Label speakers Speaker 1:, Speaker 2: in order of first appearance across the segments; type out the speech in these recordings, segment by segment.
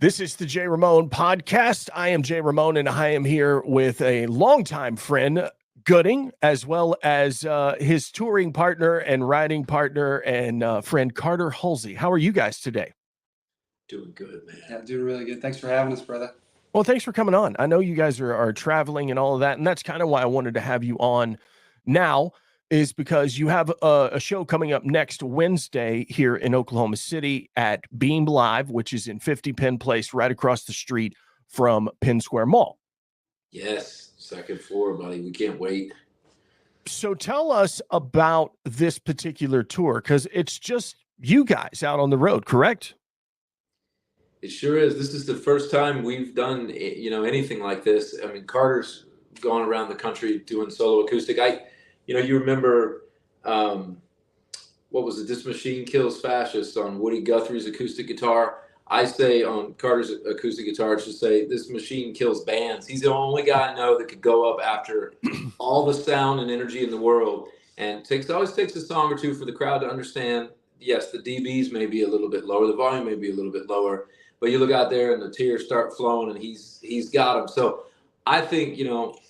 Speaker 1: This is the Jay Ramone podcast. I am Jay Ramone, and I am here with a longtime friend, Gooding, as well as his touring partner and riding partner and friend, Carter Hulsey. How are you guys today?
Speaker 2: Doing good, man.
Speaker 3: Yeah, I'm doing really good. Thanks for having us, brother.
Speaker 1: Well, thanks for coming on. I know you guys are traveling and all of that, and that's kind of why I wanted to have you on now, is because you have a show coming up next Wednesday here in Oklahoma City at Beam Live, which is in 50 Penn Place, right across the street from Penn Square Mall.
Speaker 2: Yes, second floor, buddy. We can't wait.
Speaker 1: So tell us about this particular tour, because it's just you guys out on the road, correct?
Speaker 2: It sure is. This is the first time we've done, anything like this. I mean, Carter's gone around the country doing solo acoustic. You remember, what was it? This Machine Kills Fascists on Woody Guthrie's acoustic guitar. I say on Carter's acoustic guitar, to say this machine kills bands. He's the only guy I know that could go up after all the sound and energy in the world, and always takes a song or two for the crowd to understand. Yes, the dBs may be a little bit lower, the volume may be a little bit lower, but you look out there and the tears start flowing, and he's got them. So I think,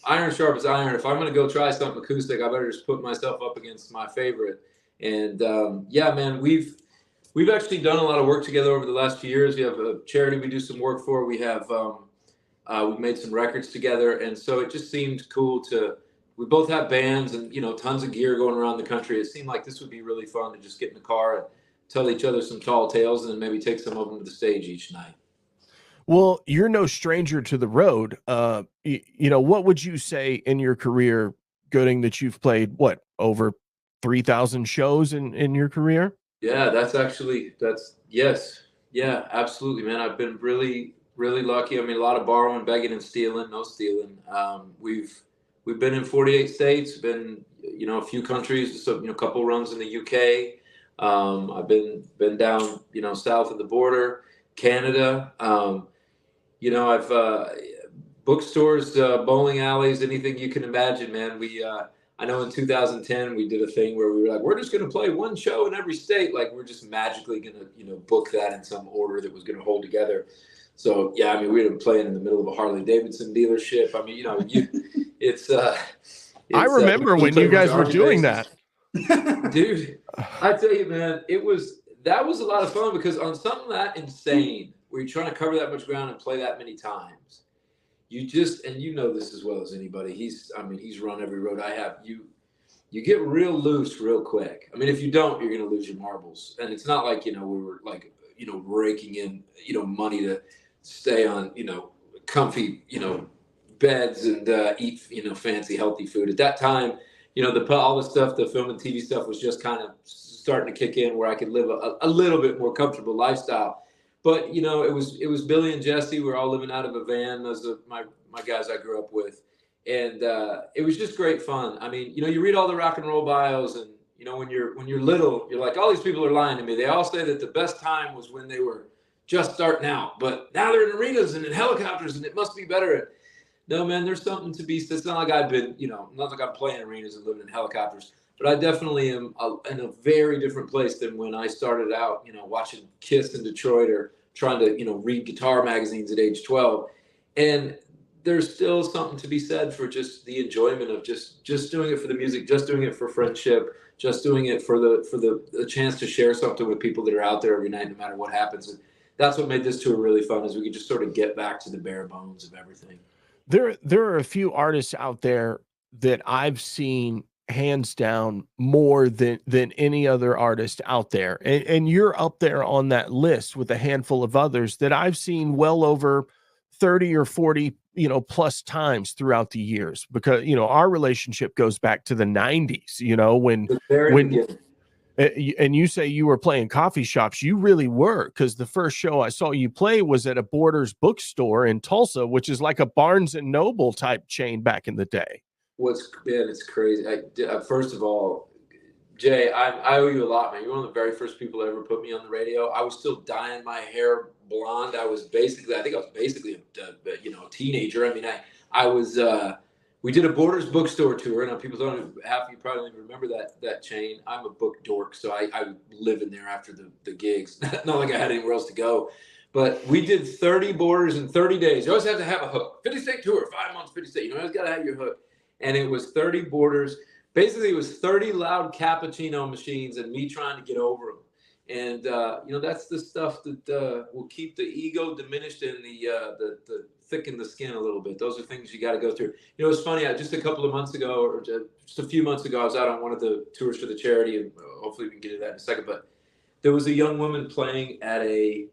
Speaker 2: iron sharpens iron. If I'm going to go try something acoustic, I better just put myself up against my favorite. And man, we've actually done a lot of work together over the last few years. We have a charity we do some work for. We have we've made some records together, and so it just seemed cool we both have bands and tons of gear going around the country. It seemed like this would be really fun to just get in the car and tell each other some tall tales, and then maybe take some of them to the stage each night.
Speaker 1: Well, you're no stranger to the road. What would you say in your career, Gooding, that you've played, over 3,000 shows in your career?
Speaker 2: Yeah, yes. Yeah, absolutely, man. I've been really, really lucky. I mean, a lot of borrowing, begging, and stealing, no stealing. We've been in 48 states, been, a few countries, so, a couple runs in the UK. I've been down, south of the border, Canada. I've bookstores, bowling alleys, anything you can imagine, man. I know in 2010 we did a thing where we were like, we're just going to play one show in every state. Like, we're just magically going to, book that in some order that was going to hold together. So yeah, I mean, we were playing in the middle of a Harley Davidson dealership. I mean,
Speaker 1: I remember when you guys were doing that.
Speaker 2: Dude, I tell you, man, that was a lot of fun, because on something that insane, where you're trying to cover that much ground and play that many times, you just, and this as well as anybody, he's run every road I have. You get real loose real quick. I mean, if you don't, you're going to lose your marbles. And it's not like, we were like, raking in, money to stay on, comfy, beds and eat, fancy, healthy food. At that time, all the stuff, the film and TV stuff was just kind of starting to kick in, where I could live a little bit more comfortable lifestyle. But, it was Billy and Jesse. We were all living out of a van. Those are my guys I grew up with. And it was just great fun. I mean, you read all the rock and roll bios, and, when you're little, you're like, all these people are lying to me. They all say that the best time was when they were just starting out. But now they're in arenas and in helicopters, and it must be better. No, man, there's something to be said. It's not like I've been, not like I'm playing arenas and living in helicopters. But I definitely am in a very different place than when I started out, watching Kiss in Detroit, or trying to, read guitar magazines at age 12. And there's still something to be said for just the enjoyment of just doing it for the music, just doing it for friendship, just doing it for the chance to share something with people that are out there every night, no matter what happens. And that's what made this tour really fun, is we could just sort of get back to the bare bones of everything.
Speaker 1: There are a few artists out there that I've seen hands down more than any other artist out there. And you're up there on that list with a handful of others that I've seen well over 30 or 40, plus times throughout the years, because, our relationship goes back to the 90s, when and you say you were playing coffee shops. You really were, because the first show I saw you play was at a Borders bookstore in Tulsa, which is like a Barnes and Noble type chain back in the day.
Speaker 2: It's crazy. First of all, Jay, I owe you a lot, man. You're one of the very first people that ever put me on the radio. I was still dyeing my hair blonde. I think I was basically a teenager. I mean, I was we did a Borders bookstore tour. Now, people half of you probably don't even remember that chain. I'm a book dork, so I live in there after the gigs. Not like I had anywhere else to go. But we did 30 borders in 30 days. You always have to have a hook. 50-state tour, 5 months, 50 state. You always got to have your hook. And it was 30 borders. Basically, it was 30 loud cappuccino machines and me trying to get over them. And, that's the stuff that will keep the ego diminished and the thicken the skin a little bit. Those are things you got to go through. It's funny. Just a couple of months ago, or just a few months ago, I was out on one of the tours for the charity, and hopefully we can get to that in a second. But there was a young woman playing at a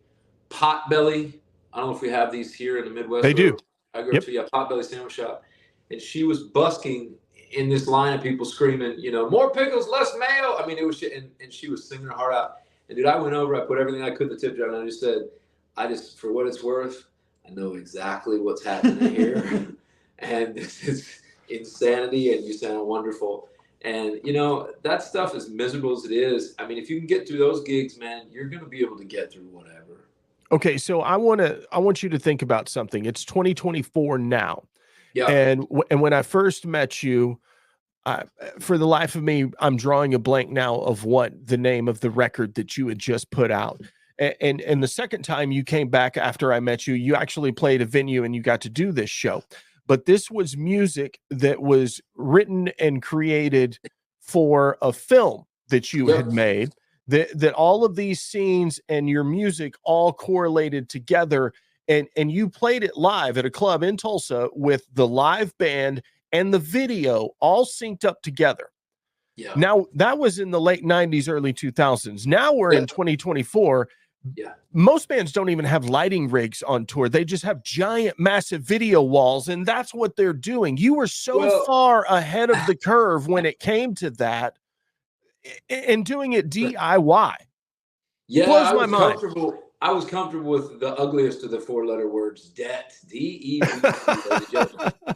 Speaker 2: Potbelly. I don't know if we have these here in the Midwest.
Speaker 1: They do.
Speaker 2: I go
Speaker 1: Yep.
Speaker 2: to Potbelly sandwich shop, and she was busking in this line of people screaming, more pickles, less mayo. I mean, it was shit, and she was singing her heart out. And dude, I went over, I put everything I could in the tip jar, and I just said, for what it's worth, I know exactly what's happening here, and this is insanity, and you sound wonderful. And that stuff, as miserable as it is, I mean, if you can get through those gigs, man, you're going to be able to get through whatever.
Speaker 1: Okay, so I want you to think about something. It's 2024 now.
Speaker 2: Yeah.
Speaker 1: And when I first met you, for the life of me, I'm drawing a blank now of what the name of the record that you had just put out. And the second time you came back after I met you, you actually played a venue and you got to do this show. But this was music that was written and created for a film that you had made. That all of these scenes and your music all correlated together, and you played it live at a club in Tulsa with the live band and the video all synced up together.
Speaker 2: Yeah.
Speaker 1: Now, that was in the late 90s, early 2000s. Now we're in 2024.
Speaker 2: Yeah.
Speaker 1: Most bands don't even have lighting rigs on tour. They just have giant, massive video walls, and that's what they're doing. You were so far ahead of the curve when it came to that, and doing it DIY.
Speaker 2: Yeah,
Speaker 1: blows my mind.
Speaker 2: I was comfortable with the ugliest of the 4-letter words, debt, D-E-B-T.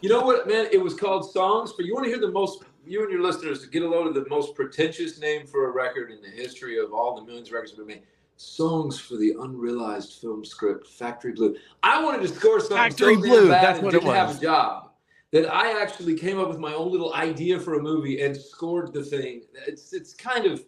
Speaker 2: You know what, man? It was called Songs for. You want to hear you and your listeners to get a load of the most pretentious name for a record in the history of all the millions of records we've made. Songs for the Unrealized Film Script, Factory Blue. I wanted to score something
Speaker 1: Factory
Speaker 2: so
Speaker 1: Blue,
Speaker 2: bad
Speaker 1: that's
Speaker 2: and
Speaker 1: what it
Speaker 2: didn't have
Speaker 1: was.
Speaker 2: a job that I actually came up with my own little idea for a movie and scored the thing. It's kind of,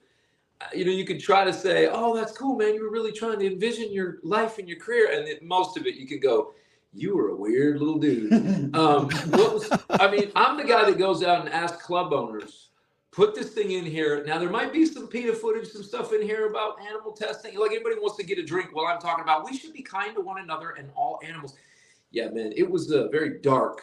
Speaker 2: you could try to say, oh, that's cool, man. You were really trying to envision your life and your career. And most of it, you could go, you were a weird little dude. I'm the guy that goes out and asks club owners, put this thing in here. Now, there might be some PETA footage, some stuff in here about animal testing. Like, anybody wants to get a drink while I'm talking about, we should be kind to one another and all animals. Yeah, man, it was a very dark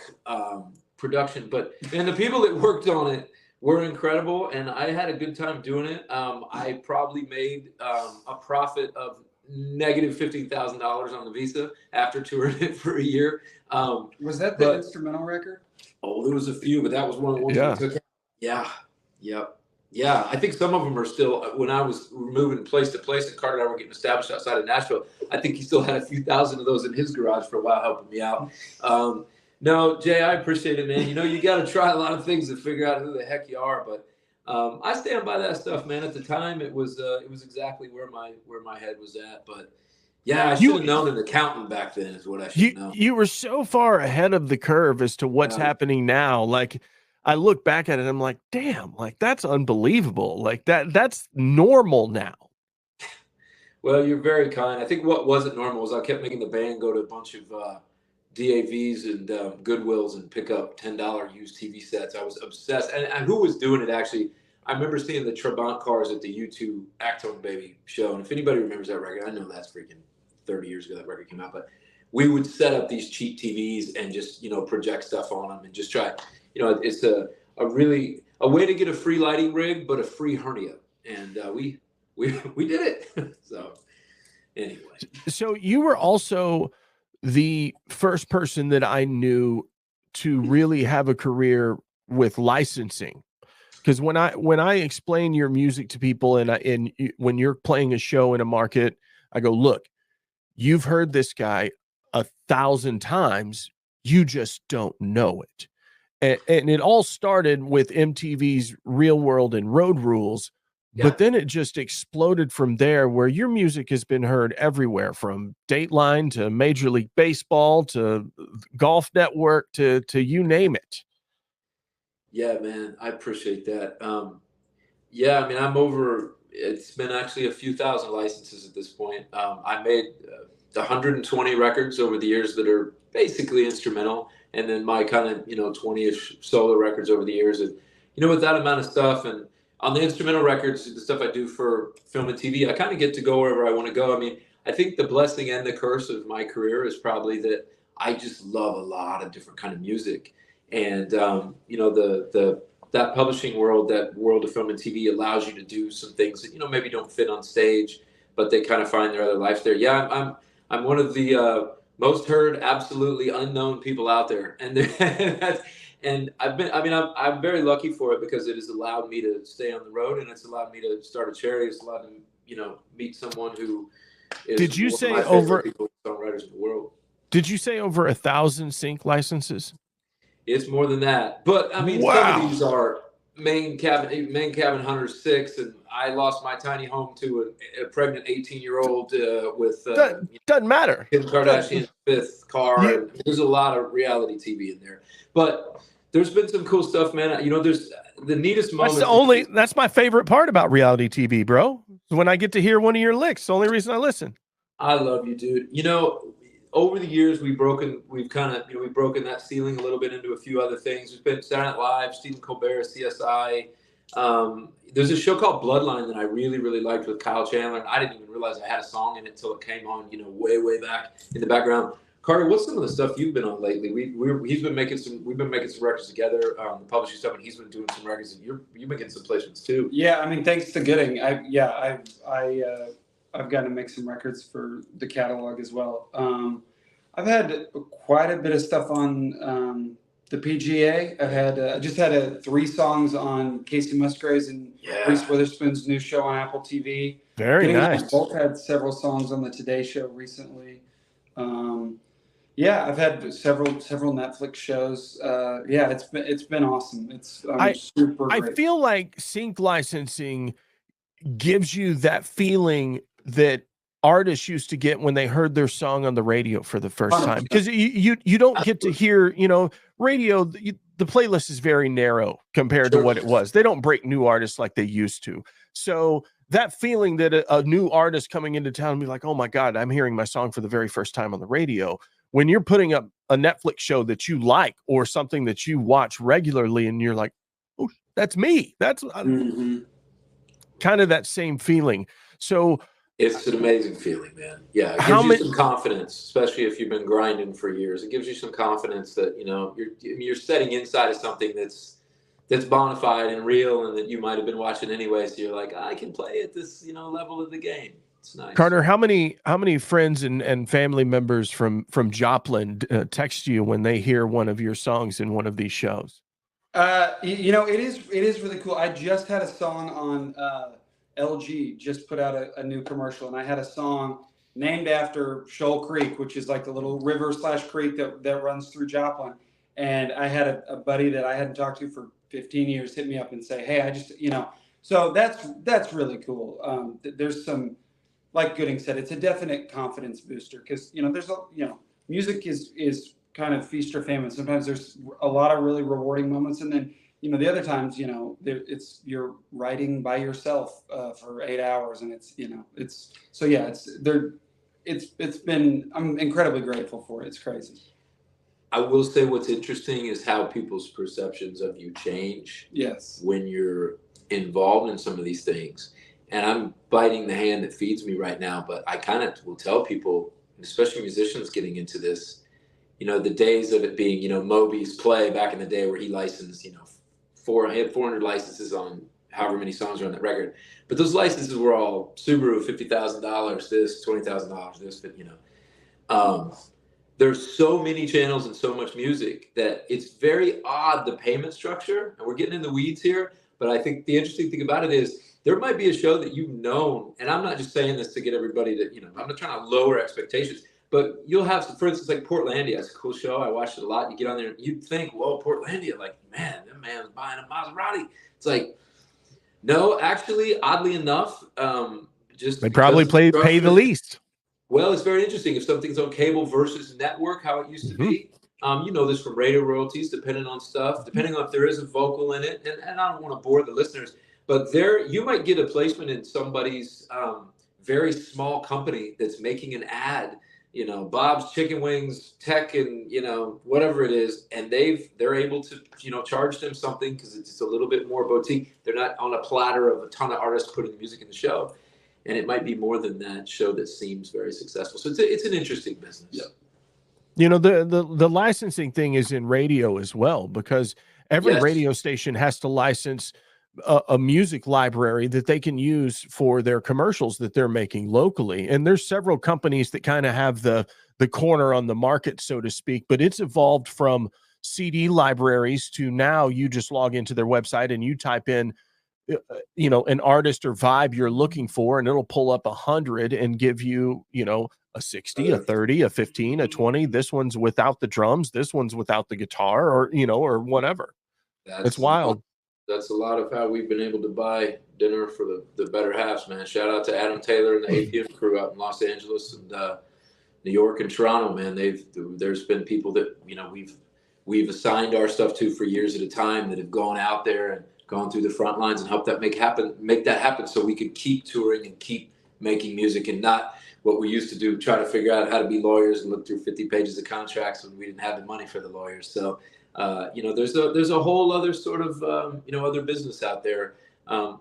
Speaker 2: production. And the people that worked on it were incredible, and I had a good time doing it. I probably made a profit of negative $15,000 on the Visa after touring it for a year.
Speaker 3: Was that the instrumental record?
Speaker 2: Oh, there was a few, but that was one of the ones we took. Yeah. Yep. Yeah, I think some of them are still, when I was moving place to place and Carter and I were getting established outside of Nashville, I think he still had a few thousand of those in his garage for a while helping me out. No, Jay, I appreciate it, man. You got to try a lot of things to figure out who the heck you are. But I stand by that stuff, man. At the time, it was exactly where my head was at. But yeah, I should have known an accountant back then is what I should know.
Speaker 1: You were so far ahead of the curve as to what's happening now. Like, I look back at it, I'm like, damn, like that's unbelievable. Like that's normal now.
Speaker 2: Well, you're very kind. I think what wasn't normal was I kept making the band go to a bunch of DAVs and Goodwills and pick up $10 used TV sets. I was obsessed. And who was doing it, actually? I remember seeing the Trabant cars at the U2 Actone Baby show. And if anybody remembers that record, I know that's freaking 30 years ago that record came out. But we would set up these cheap TVs and just, project stuff on them and just try. It's a way to get a free lighting rig, but a free hernia. And we did it. So anyway.
Speaker 1: So you were also the first person that I knew to really have a career with licensing. Because when I explain your music to people and when you're playing a show in a market, I go, look, you've heard this guy 1,000 times. You just don't know it. And it all started with MTV's Real World and Road Rules.
Speaker 2: Yeah.
Speaker 1: But then it just exploded from there, where your music has been heard everywhere, from Dateline to Major League Baseball to Golf Network to you name it.
Speaker 2: Yeah, man, I appreciate that. I'm over. It's been actually a few thousand licenses at this point. I made 120 records over the years that are basically instrumental, and then my kind of 20-ish solo records over the years. And with that amount of stuff, and on the instrumental records, the stuff I do for film and TV, I kind of get to go wherever I want to go. I mean, I think the blessing and the curse of my career is probably that I just love a lot of different kind of music, and that publishing world, that world of film and TV, allows you to do some things that maybe don't fit on stage, but they kind of find their other life there. Yeah, I'm one of the most heard, absolutely unknown people out there, and I'm very lucky for it, because it has allowed me to stay on the road, and it's allowed me to start a charity. It's allowed me, meet someone who is
Speaker 1: Did you
Speaker 2: one
Speaker 1: say
Speaker 2: of my
Speaker 1: over
Speaker 2: favorite people, songwriters in the world.
Speaker 1: Did you say over 1,000 sync licenses?
Speaker 2: It's more than that, but I mean,
Speaker 1: wow.
Speaker 2: Some of these are main cabin hunter 6, and I lost my tiny home to a pregnant 18-year-old with
Speaker 1: doesn't matter.
Speaker 2: Kim Kardashian's 5th car.
Speaker 1: Yeah.
Speaker 2: And there's a lot of reality TV in there, but there's been some cool stuff, man. There's the neatest moment.
Speaker 1: That's my favorite part about reality TV, bro. When I get to hear one of your licks, the only reason I listen.
Speaker 2: I love you, dude. Over the years, we've broken that ceiling a little bit into a few other things. There's been Saturday Night Live, Stephen Colbert, CSI. There's a show called Bloodline that I really, really liked with Kyle Chandler, and I didn't even realize I had a song in it until it came on, way, way back in the background. Carter, what's some of the stuff you've been on lately? We've been making some records together, the publishing stuff, and he's been doing some records, and you've been getting some placements too.
Speaker 3: Yeah, I mean, thanks to Gooding, I've gotten to make some records for the catalog as well. I've had quite a bit of stuff on the PGA. I just had 3 songs on Casey Musgraves and Reese Witherspoon's new show on Apple TV.
Speaker 1: Very nice.
Speaker 3: We've both had several songs on the Today Show recently. I've had several Netflix shows. It's been awesome. I'm super grateful.
Speaker 1: I feel like sync licensing gives you that feeling that artists used to get when they heard their song on the radio for the first time, because you don't get to hear, radio. The playlist is very narrow compared to what it was. They don't break new artists like they used to. So that feeling that a new artist coming into town and be like, oh my God, I'm hearing my song for the very first time on the radio. When you're putting up a Netflix show that you like, or something that you watch regularly, and you're like, oh, that's me. That's kind of that same feeling. So
Speaker 2: it's an amazing feeling, man. Yeah, it gives you some confidence, especially if you've been grinding for years. It gives you some confidence that you're setting inside of something that's bona fide and real, and that you might have been watching anyway. So you're like, I can play at this level of the game. It's nice.
Speaker 1: Carter, how many friends and family members from Joplin text you when they hear one of your songs in one of these shows?
Speaker 3: It is really cool. I just had a song on. LG just put out a new commercial, and I had a song named after Shoal Creek, which is like the little river / creek that runs through Joplin. And I had a buddy that I hadn't talked to for 15 years hit me up and say, hey, I just, so that's really cool. There's some, like Gooding said, it's a definite confidence booster, because, there's music is kind of feast or famine. Sometimes there's a lot of really rewarding moments, and then the other times, you're writing by yourself for 8 hours, and I'm incredibly grateful for it. It's crazy.
Speaker 2: I will say what's interesting is how people's perceptions of you change.
Speaker 3: Yes.
Speaker 2: When you're involved in some of these things, and I'm biting the hand that feeds me right now, but I kind of will tell people, especially musicians getting into this, the days of it being, Moby's Play back in the day, where he licensed, he had 400 licenses on however many songs are on that record. But those licenses were all Subaru, $50,000, this, $20,000, this, but there's so many channels and so much music that it's very odd, the payment structure, and we're getting in the weeds here. But I think the interesting thing about it is there might be a show that you've known, and I'm not just saying this to get everybody to, I'm not trying to lower expectations, but you'll have, for instance, like Portlandia. It's a cool show. I watched it a lot. You get on there and you'd think, whoa, Portlandia, like, man, that man's buying a Maserati. It's like, no, actually, oddly enough, just
Speaker 1: they probably pay the least.
Speaker 2: Well, it's very interesting. If something's on cable versus network, how it used to be. This from radio royalties, depending on stuff, depending on if there is a vocal in it. And I don't want to bore the listeners, but you might get a placement in somebody's very small company that's making an ad you know, Bob's Chicken Wings, Tech, and you know, whatever it is, and they're able to, you know, charge them something because it's a little bit more boutique. They're not on a platter of a ton of artists putting music in the show, and it might be more than that show that seems very successful. So it's an interesting business.
Speaker 3: Yeah.
Speaker 1: You know, the licensing thing is in radio as well, because every radio station has to license a music library that they can use for their commercials that they're making locally. And there's several companies that kind of have the corner on the market, so to speak, but it's evolved from CD libraries to now you just log into their website and you type in you know, an artist or vibe you're looking for, and it'll pull up 100 and give you, you know, a 60, a 30, a 15, a 20. This one's without the drums, this one's without the guitar, or, you know, or whatever. It's wild.
Speaker 2: That's a lot of how we've been able to buy dinner for the better halves, man. Shout out to Adam Taylor and the APM crew out in Los Angeles and New York and Toronto, man. There's been people that, you know, we've assigned our stuff to for years at a time that have gone out there and gone through the front lines and helped that make that happen so we could keep touring and keep making music, and not what we used to do, try to figure out how to be lawyers and look through 50 pages of contracts when we didn't have the money for the lawyers. So you know, there's a whole other sort of you know, other business out there,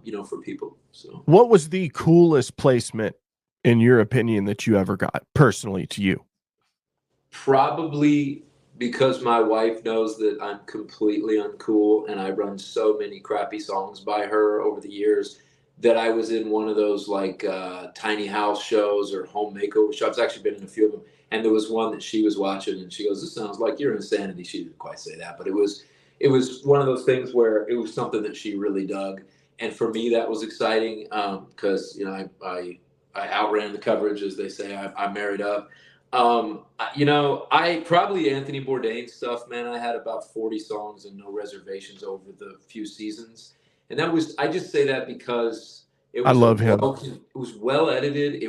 Speaker 2: you know, for people. So
Speaker 1: what was the coolest placement in your opinion that you ever got personally to you?
Speaker 2: Probably because my wife knows that I'm completely uncool and I run so many crappy songs by her over the years, that I was in one of those like tiny house shows or home makeover shows. I've actually been in a few of them. And there was one that she was watching and she goes, "This sounds like your insanity." She didn't quite say that, but it was one of those things where it was something that she really dug. And for me, that was exciting because, you know, I outran the coverage, as they say. I married up. You know, I probably Anthony Bourdain stuff, man. I had about 40 songs and no reservations over the few seasons. And that was, I just say that because
Speaker 1: I love him.
Speaker 2: It was well edited.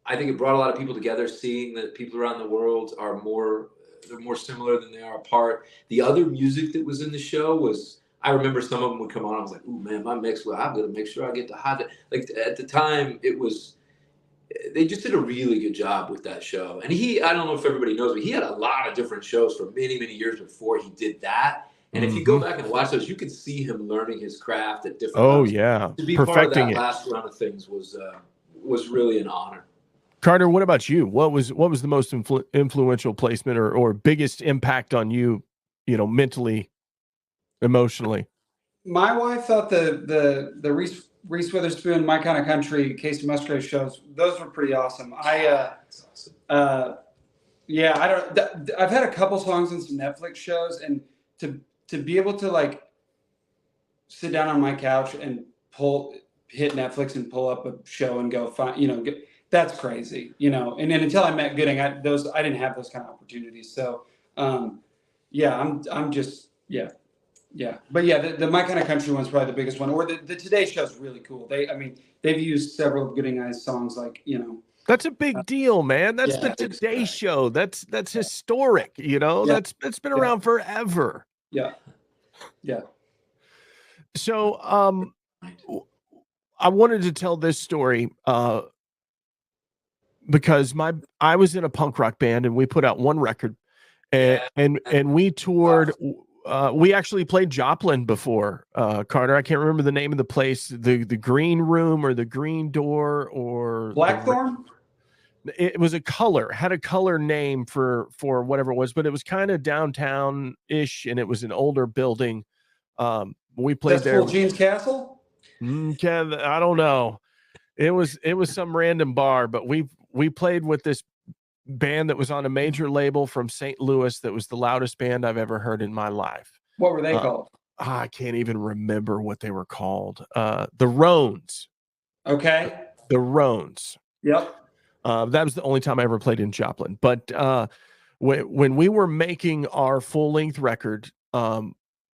Speaker 2: I think it brought a lot of people together, seeing that people around the world are they're more similar than they are apart. The other music that was in the show was, I remember some of them would come on. I was like, "Ooh, man, my mix, well, I'm going to make sure I get the hot." Like at the time, they just did a really good job with that show. And I don't know if everybody knows, but he had a lot of different shows for many, many years before he did that. And if you go back and watch those, you can see him learning his craft at different
Speaker 1: levels.
Speaker 2: Yeah. To be
Speaker 1: Perfecting
Speaker 2: part of that last round of things was really an honor.
Speaker 1: Carter, what about you? What was the most influential placement or biggest impact on you, you know, mentally, emotionally?
Speaker 3: My wife thought the Reese Witherspoon, My Kind of Country, Casey Musgrave shows, those were pretty awesome. Yeah, I've had a couple songs on some Netflix shows, and to be able to like sit down on my couch and hit Netflix and pull up a show and go find, you know, that's crazy, you know. And then until I met Gooding, I didn't have those kind of opportunities. So yeah, I'm just yeah. But yeah, the My Kind of Country one's probably the biggest one. Or the Today Show's really cool. They've used several of Gooding Eye's songs, like, you know.
Speaker 1: That's a big deal, man. That's the Today Show. That's historic, you know. Yeah. That's been around forever.
Speaker 3: Yeah.
Speaker 1: So I wanted to tell this story because I was in a punk rock band and we put out one record and we toured. We actually played Joplin before, Carter. I can't remember the name of the place, the Green Room or the Green Door or
Speaker 3: Blackthorn.
Speaker 1: It was had a color name for whatever it was, but it was kind of downtown-ish, and it was an older building. We played there.
Speaker 3: Full Jeans Castle?
Speaker 1: I don't know. It was some random bar, but we played with this band that was on a major label from St. Louis that was the loudest band I've ever heard in my life.
Speaker 3: What were they called?
Speaker 1: I can't even remember what they were called. The Rones.
Speaker 3: Okay.
Speaker 1: The Rones.
Speaker 3: Yep.
Speaker 1: That was the only time I ever played in Joplin. But when we were making our full-length record,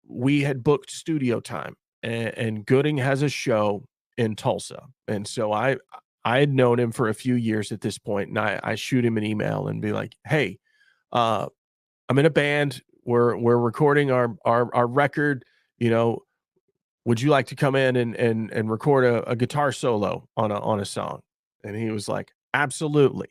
Speaker 1: we had booked studio time, and Gooding has a show in Tulsa. And so I had known him for a few years at this point, and I shoot him an email and be like, "Hey, I'm in a band. We're recording our record. You know, would you like to come in and record a guitar solo on a song?" And he was like, "Absolutely."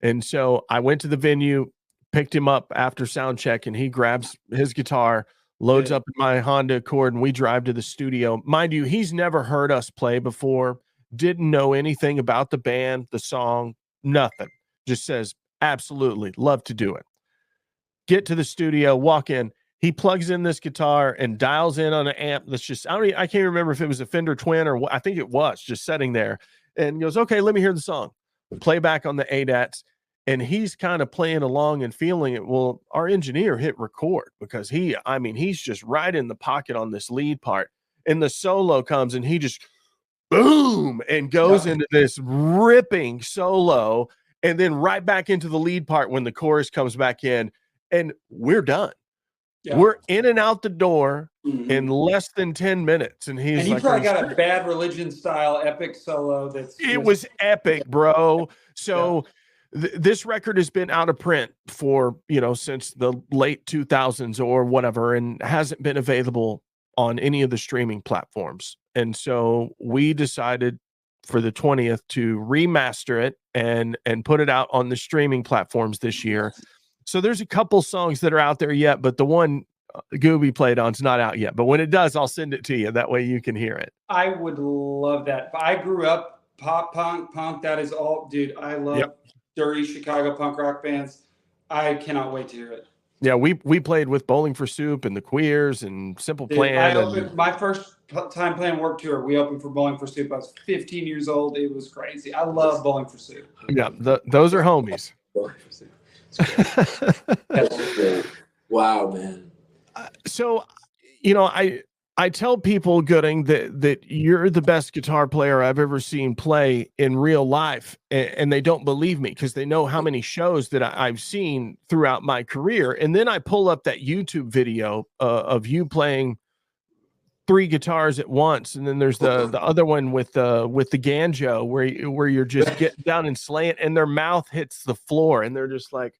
Speaker 1: And so I went to the venue, picked him up after sound check, and he grabs his guitar, loads up in my Honda Accord, and we drive to the studio. Mind you, he's never heard us play before, didn't know anything about the band, the song, nothing. Just says, absolutely, love to do it. Get to the studio, walk in. He plugs in this guitar and dials in on an amp that's just, I can't remember if it was a Fender Twin or what. I think it was just sitting there, and goes, okay, let me hear the song. Play back on the ADATs. And he's kind of playing along and feeling it. Well, our engineer hit record because he's just right in the pocket on this lead part. And the solo comes and he just boom and goes into this ripping solo, and then right back into the lead part when the chorus comes back in, and we're done. We're in and out the door in less than 10 minutes. And he's
Speaker 3: like, probably got a Bad Religion style epic solo. It
Speaker 1: was epic, bro. So this record has been out of print for, since the late 2000s or whatever, and hasn't been available on any of the streaming platforms. And so we decided for the 20th to remaster it and put it out on the streaming platforms this year. So there's a couple songs that are out there yet, but the one Gooby played on is not out yet. But when it does, I'll send it to you. That way you can hear it.
Speaker 3: I would love that. I grew up pop punk. That is all, dude. I love dirty Chicago punk rock bands. I cannot wait to hear it.
Speaker 1: Yeah, we played with Bowling for Soup and the Queers and Simple Plan.
Speaker 3: My first time playing Warped Tour, we opened for Bowling for Soup. I was 15 years old. It was crazy. I love Bowling for Soup.
Speaker 1: Yeah, those are homies.
Speaker 2: That's great. Wow, man.
Speaker 1: So, I tell people, Gooding, that you're the best guitar player I've ever seen play in real life, and they don't believe me because they know how many shows that I've seen throughout my career. And then I pull up that YouTube video of you playing 3 guitars at once, and then there's the other one with the Ganjo where you're just getting down and slaying, and their mouth hits the floor, and they're just like,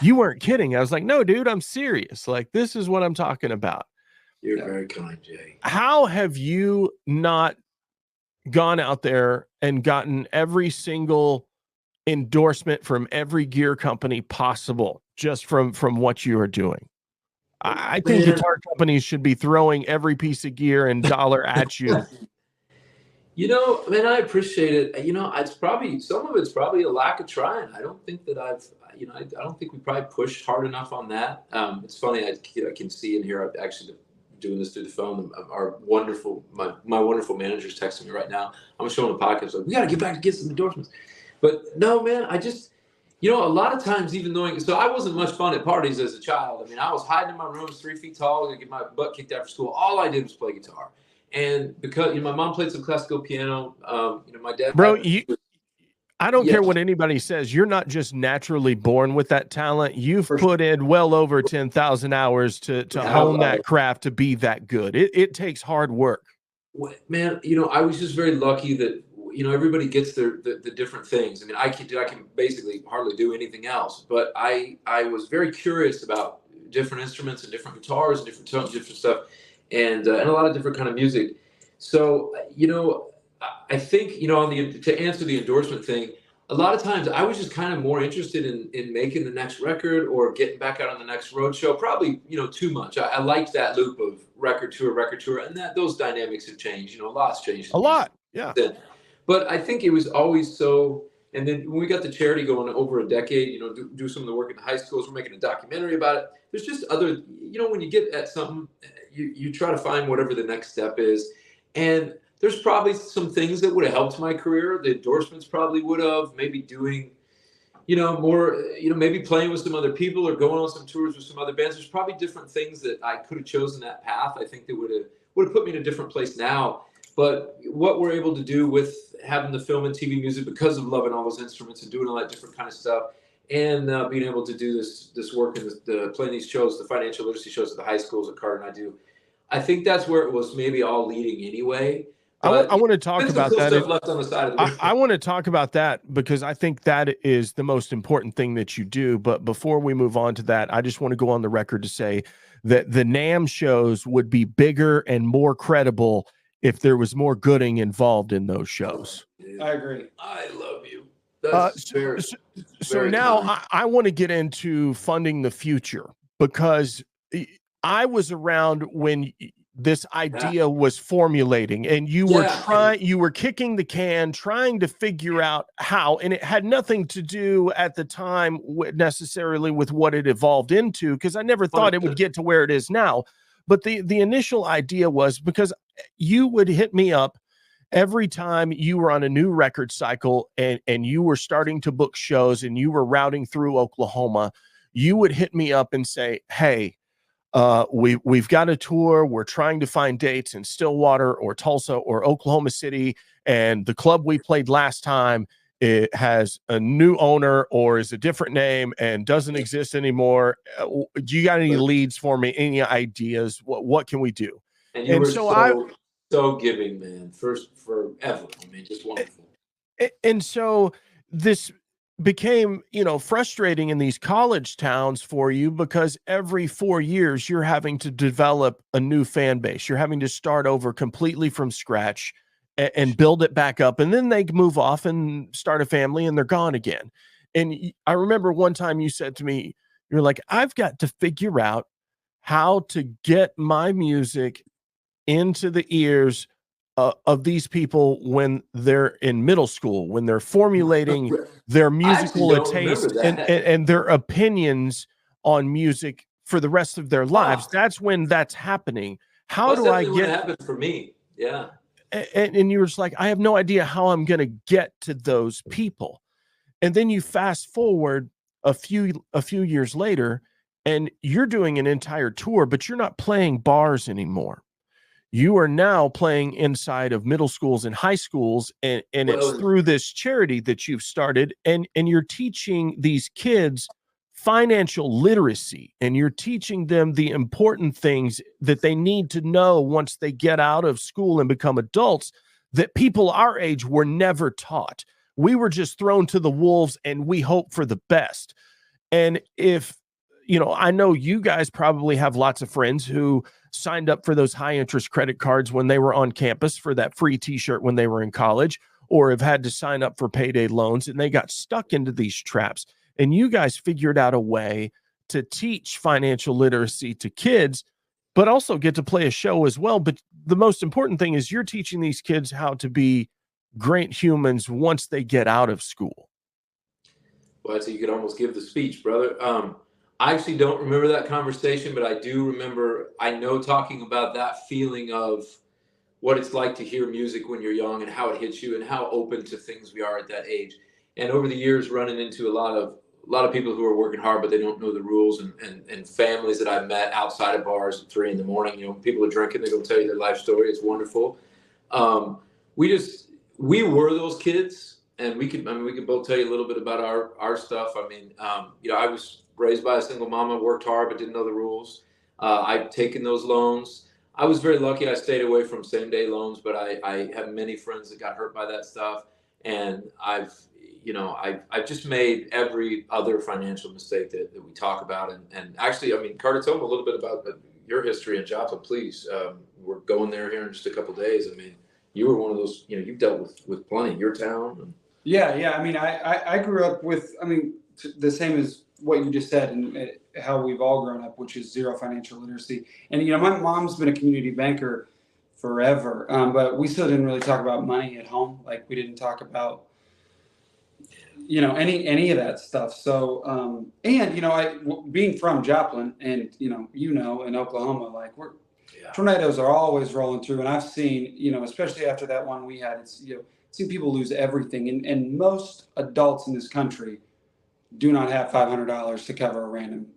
Speaker 1: "You weren't kidding." I was like, "No, dude, I'm serious. Like, this is what I'm talking about."
Speaker 2: You're very kind, Jay.
Speaker 1: How have you not gone out there and gotten every single endorsement from every gear company possible just from what you are doing? I think guitar companies should be throwing every piece of gear and dollar at you.
Speaker 2: Man, I appreciate it. It's probably, some of it's probably a lack of trying. I don't think that I don't think we probably pushed hard enough on that. It's funny. I can see and hear, I'm actually doing this through the phone. My wonderful manager's texting me right now. I'm showing the podcast. Like, we got to get back to get some endorsements. But no, man, I just, a lot of times, even knowing, so I wasn't much fun at parties as a child. I mean, I was hiding in my room, 3 feet tall, and get my butt kicked after school. All I did was play guitar. And because, my mom played some classical piano, my dad.
Speaker 1: Bro, I don't care what anybody says. You're not just naturally born with that talent. You've put in well over 10,000 hours to hone that craft to be that good. It takes hard work.
Speaker 2: Man, I was just very lucky that, everybody gets the different things. I mean, I can basically hardly do anything else, but I was very curious about different instruments and different guitars and different tones, different stuff, and a lot of different kind of music. So, I think, to answer the endorsement thing, a lot of times I was just kind of more interested in making the next record or getting back out on the next road show. Probably, too much. I liked that loop of record tour, and those dynamics have changed. A lot's changed.
Speaker 1: A lot, yeah.
Speaker 2: But I think it was always so. And then when we got the charity going over a decade, do some of the work in the high schools, we're making a documentary about it. There's just other, when you get at something, you try to find whatever the next step is. And there's probably some things that would have helped my career. The endorsements probably would have, maybe doing, more, maybe playing with some other people or going on some tours with some other bands. There's probably different things that I could have chosen that path. I think that would have put me in a different place now. But what we're able to do with having the film and TV music, because of loving all those instruments and doing all that different kind of stuff, and being able to do this work and playing these shows, the financial literacy shows at the high schools that Carter and I do, I think that's where it was maybe all leading anyway.
Speaker 1: I want to talk about that.
Speaker 2: Left on the side of the
Speaker 1: I want to talk about that because I think that is the most important thing that you do. But before we move on to that, I just want to go on the record to say that the NAMM shows would be bigger and more credible if there was more Gooding involved in those shows.
Speaker 3: I agree.
Speaker 2: I love you. That's very,
Speaker 1: So
Speaker 2: very
Speaker 1: now
Speaker 2: kind.
Speaker 1: I want to get into funding the future because I was around when this
Speaker 2: Yeah.
Speaker 1: idea was formulating and you were
Speaker 2: Yeah.
Speaker 1: you were kicking the can, trying to figure out how, and it had nothing to do at the time necessarily with what it evolved into, because I never thought it would get to where it is now. But the initial idea was because you would hit me up every time you were on a new record cycle and you were starting to book shows and you were routing through Oklahoma, you would hit me up and say, hey, we've got a tour. We're trying to find dates in Stillwater or Tulsa or Oklahoma City. And the club we played last time, it has a new owner or is a different name and doesn't exist anymore. Do you got any leads for me? Any ideas? What can we do?
Speaker 2: And you
Speaker 1: And
Speaker 2: were
Speaker 1: so
Speaker 2: so giving, man. First forever. I mean, just wonderful.
Speaker 1: And so this became, frustrating in these college towns for you because every 4 years you're having to develop a new fan base. You're having to start over completely from scratch and build it back up. And then they move off and start a family and they're gone again. And I remember one time you said to me, you're like, I've got to figure out how to get my music into the ears of these people when they're in middle school, when they're formulating their musical tastes and their opinions on music for the rest of their lives. That's when that's happening. How do I get?
Speaker 2: Happen for me? Yeah.
Speaker 1: And you're just like, I have no idea how I'm going to get to those people. And then you fast forward a few years later, and you're doing an entire tour, but you're not playing bars anymore. You are now playing inside of middle schools and high schools, and it's through this charity that you've started, and you're teaching these kids financial literacy, and you're teaching them the important things that they need to know once they get out of school and become adults that people our age were never taught. We were just thrown to the wolves and we hope for the best. And if, I know you guys probably have lots of friends who signed up for those high interest credit cards when they were on campus for that free t-shirt when they were in college, or have had to sign up for payday loans and they got stuck into these traps. And you guys figured out a way to teach financial literacy to kids, but also get to play a show as well. But the most important thing is you're teaching these kids how to be great humans once they get out of school.
Speaker 2: Well, so you could almost give the speech, brother. I actually don't remember that conversation, but I do remember, I know talking about that feeling of what it's like to hear music when you're young and how it hits you and how open to things we are at that age. And over the years, running into a lot of people who are working hard, but they don't know the rules, and families that I've met outside of bars at 3 a.m. People are drinking, they go tell you their life story. It's wonderful. We were those kids. And we can both tell you a little bit about our stuff. I mean, I was raised by a single mama, worked hard, but didn't know the rules. I've taken those loans. I was very lucky. I stayed away from same day loans, but I have many friends that got hurt by that stuff. And I've just made every other financial mistake that we talk about. And actually, I mean, Carter, tell them a little bit about your history in Joplin, please. We're going there here in just a couple of days. I mean, you were one of those, you've dealt with plenty in your town. And,
Speaker 3: yeah. I mean, I grew up with, the same as what you just said and how we've all grown up, which is zero financial literacy. And, my mom's been a community banker forever, but we still didn't really talk about money at home. Like we didn't talk about, any of that stuff. So, being from Joplin and, in Oklahoma, like tornadoes are always rolling through. And I've seen, especially after that one we had, it's, seen people lose everything. And most adults in this country do not have $500 to cover a random,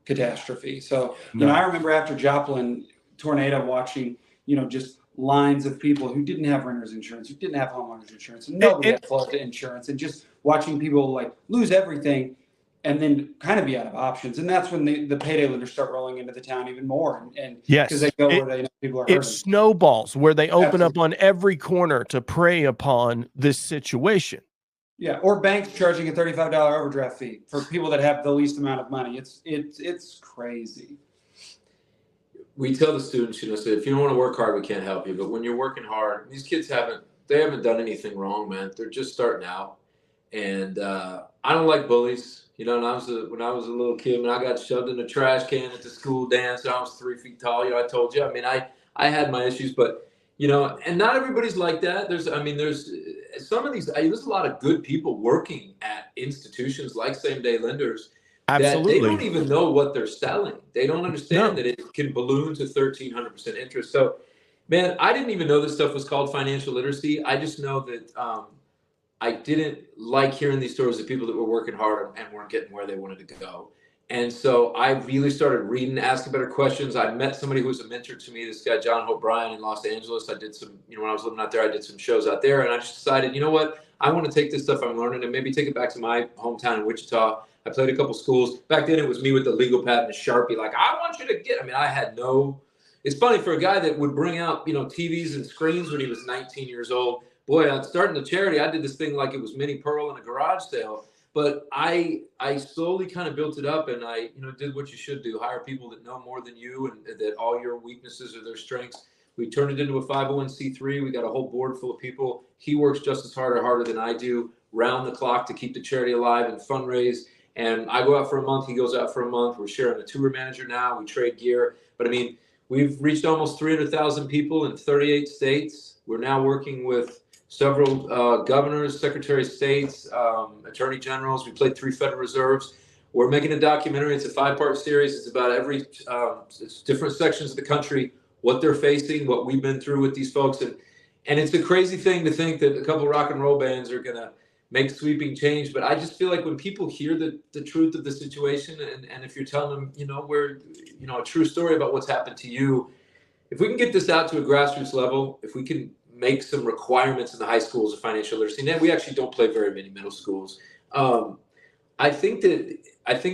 Speaker 3: catastrophe. So, I remember after Joplin tornado watching, just lines of people who didn't have renter's insurance, who didn't have homeowner's insurance, and nobody had flood insurance, and just watching people like lose everything and then kind of be out of options. And that's when the payday lenders start rolling into the town even more. And
Speaker 1: yes,
Speaker 3: because they go where they know people are hurting.
Speaker 1: It snowballs where they open up on every corner to prey upon this situation.
Speaker 3: Yeah, or banks charging a $35 overdraft fee for people that have the least amount of money. It's crazy.
Speaker 2: We tell the students, so if you don't want to work hard, we can't help you. But when you're working hard, these kids haven't done anything wrong, man. They're just starting out. And I don't like bullies. You know, when I was a little kid, when I got shoved in a trash can at the school dance, I was 3 feet tall. You know, I told you. I mean, I had my issues, but you know, and not everybody's like that. There's some of these. There's a lot of good people working at institutions like same day lenders that they don't
Speaker 1: Absolutely.
Speaker 2: even know what they're selling. They don't understand
Speaker 1: No.
Speaker 2: that it can balloon to 1,300% interest. So, man, I didn't even know this stuff was called financial literacy. I just know that I didn't like hearing these stories of people that were working hard and weren't getting where they wanted to go. And so I really started reading, asking better questions. I met somebody who was a mentor to me, this guy, John Hope Bryan in Los Angeles. I did some, you know, when I was living out there, I did some shows out there. And I just decided, you know what? I want to take this stuff I'm learning and maybe take it back to my hometown in Wichita. I played a couple schools. Back then, it was me with the legal pad and a Sharpie. Like, I want you to get, I mean, I had no, it's funny for a guy that would bring out, you know, TVs and screens when he was 19 years old. Boy, starting the charity, I did this thing like it was Minnie Pearl in a garage sale. But I slowly kind of built it up, and I, you know, did what you should do: hire people that know more than you, and that all your weaknesses are their strengths. We turned it into a 501c3. We got a whole board full of people. He works just as hard or harder than I do, round the clock, to keep the charity alive and fundraise. And I go out for a month. He goes out for a month. We're sharing a tour manager now. We trade gear. But I mean, we've reached almost 300,000 people in 38 states. We're now working with several governors, secretary of states, attorney generals. We played 3 Federal Reserves. We're making a documentary. It's a 5-part series. It's about every it's different sections of the country, what they're facing, what we've been through with these folks. And it's a crazy thing to think that a couple of rock and roll bands are going to make sweeping change. But I just feel like when people hear the truth of the situation, and if you're telling them, you know, a true story about what's happened to you, if we can get this out to a grassroots level, if we can make some requirements in the high schools of financial literacy, and then we actually don't play very many middle schools. I think the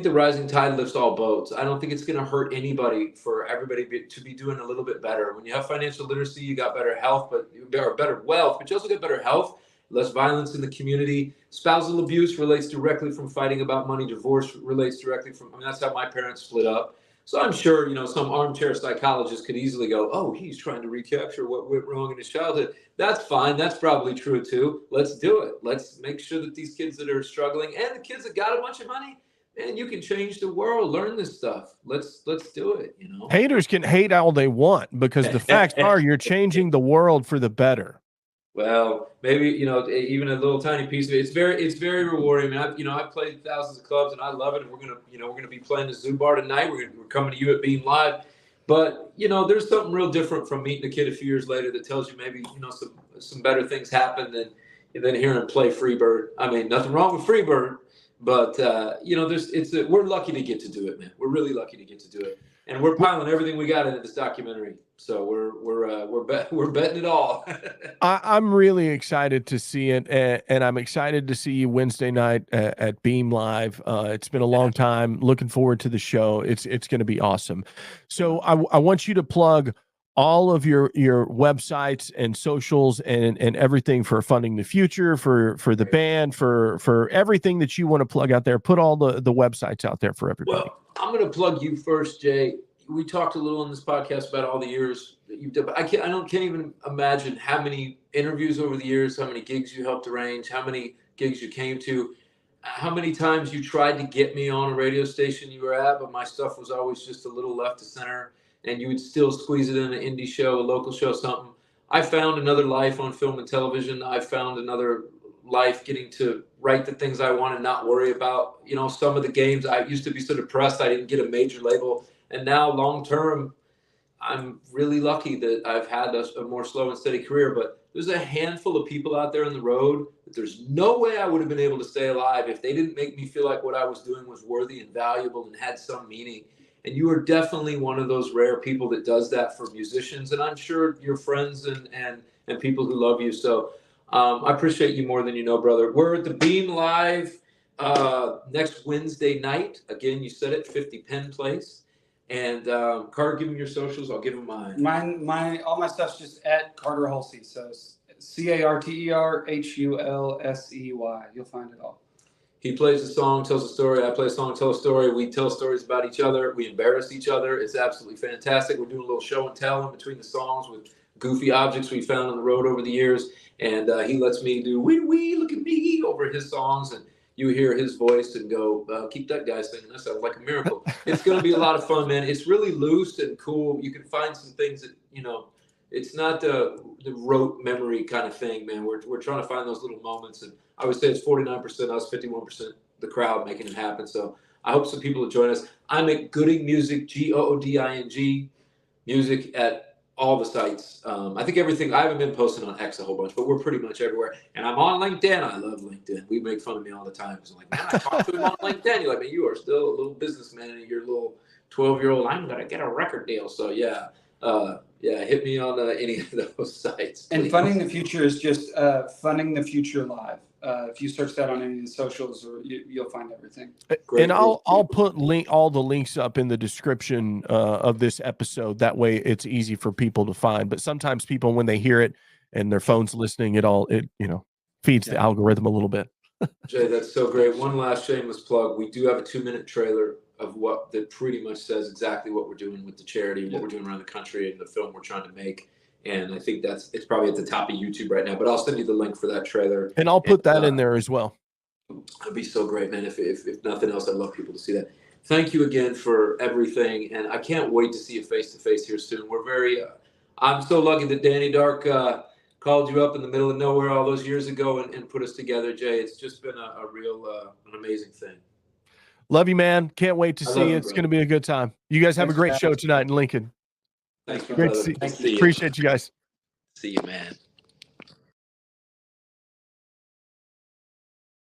Speaker 2: rising tide lifts all boats. I don't think it's going to hurt anybody for everybody to be doing a little bit better. When you have financial literacy, you got better health, or better wealth, but you also get better health, less violence in the community. Spousal abuse relates directly from fighting about money. Divorce relates directly from, I mean, that's how my parents split up. So I'm sure, you know, some armchair psychologist could easily go, oh, he's trying to recapture what went wrong in his childhood. That's fine. That's probably true too. Let's do it. Let's make sure that these kids that are struggling and the kids that got a bunch of money, man, you can change the world. Learn this stuff. Let's do it, you know.
Speaker 1: Haters can hate all they want, because the facts are you're changing the world for the better.
Speaker 2: Well, maybe, you know, even a little tiny piece of it. It's very rewarding. I mean, I've played thousands of clubs and I love it. And we're gonna be playing the Zoo Bar tonight. We're coming to you at Beam Live. But you know, there's something real different from meeting a kid a few years later that tells you maybe, you know, some better things happen than hearing him play Freebird. I mean, nothing wrong with Freebird, but you know, we're lucky to get to do it, man. We're really lucky to get to do it, and we're piling everything we got into this documentary. So we're betting it all.
Speaker 1: I'm really excited to see it, and I'm excited to see you Wednesday night at Beam Live. It's been a long time. Looking forward to the show. It's going to be awesome. So I want you to plug all of your websites and socials and everything for Funding the Future, for the band, for everything that you want to plug out there. Put all the websites out there for everybody.
Speaker 2: Well, I'm going to plug you first, Jay. We talked a little on this podcast about all the years that you've done, but I can't even imagine how many interviews over the years, how many gigs you helped arrange, how many gigs you came to, how many times you tried to get me on a radio station you were at, but my stuff was always just a little left to center, and you would still squeeze it in an indie show, a local show, something. I found another life on film and television. I found another life getting to write the things I want and not worry about, you know, some of the games. I used to be so depressed I didn't get a major label. And now long term, I'm really lucky that I've had a more slow and steady career. But there's a handful of people out there on the road that there's no way I would have been able to stay alive if they didn't make me feel like what I was doing was worthy and valuable and had some meaning. And you are definitely one of those rare people that does that for musicians. And I'm sure your friends and people who love you. So I appreciate you more than you know, brother. We're at the Beam Live next Wednesday night. Again, you said it, 50 Penn Place. And Carter, give him your socials. I'll give him mine.
Speaker 3: All my stuff's just at Carter Hulsey. So CarterHulsey. You'll find it all.
Speaker 2: He plays a song, tells a story. I play a song, tell a story. We tell stories about each other. We embarrass each other. It's absolutely fantastic. We're doing a little show and tell in between the songs with goofy objects we found on the road over the years. And he lets me do wee look at me over his songs, and you hear his voice and go, keep that guy singing. That sounds like a miracle. It's going to be a lot of fun, man. It's really loose and cool. You can find some things that, you know, it's not the rote memory kind of thing, man. We're trying to find those little moments, and I would say it's 49% us, 51% the crowd making it happen. So I hope some people will join us. I'm at Gooding Music, Gooding Music at all the sites. I think everything. I haven't been posting on X a whole bunch, but we're pretty much everywhere. And I'm on LinkedIn. I love LinkedIn. We make fun of me all the time because I'm like, man, I talk to him on LinkedIn. You're like, man, you are still a little businessman, and you're a little 12-year-old. I'm gonna get a record deal. So yeah. Hit me on any of those sites.
Speaker 3: And
Speaker 2: please.
Speaker 3: Funding the Future is just Funding the Future Live. If you search that on any of the socials, or you'll find everything.
Speaker 1: Great, and I'll put all the links up in the description of this episode. That way, it's easy for people to find. But sometimes people, when they hear it and their phone's listening, it feeds the algorithm a little bit.
Speaker 2: Jay, that's so great. One last shameless plug. We do have a 2-minute trailer of what that pretty much says exactly what we're doing with the charity and what we're doing around the country and the film we're trying to make. And I think it's probably at the top of YouTube right now, but I'll send you the link for that trailer.
Speaker 1: And I'll put that in there as well.
Speaker 2: It'd be so great, man. If nothing else, I'd love people to see that. Thank you again for everything. And I can't wait to see you face to face here soon. We're very, I'm so lucky that Danny Dark called you up in the middle of nowhere all those years ago and put us together, Jay. It's just been a real, an amazing thing.
Speaker 1: Love you, man. Can't wait to see you. It's going to be a good time. You guys have a great show tonight in Lincoln.
Speaker 2: Thanks,
Speaker 1: Great to see you. Appreciate you guys.
Speaker 2: See you, man.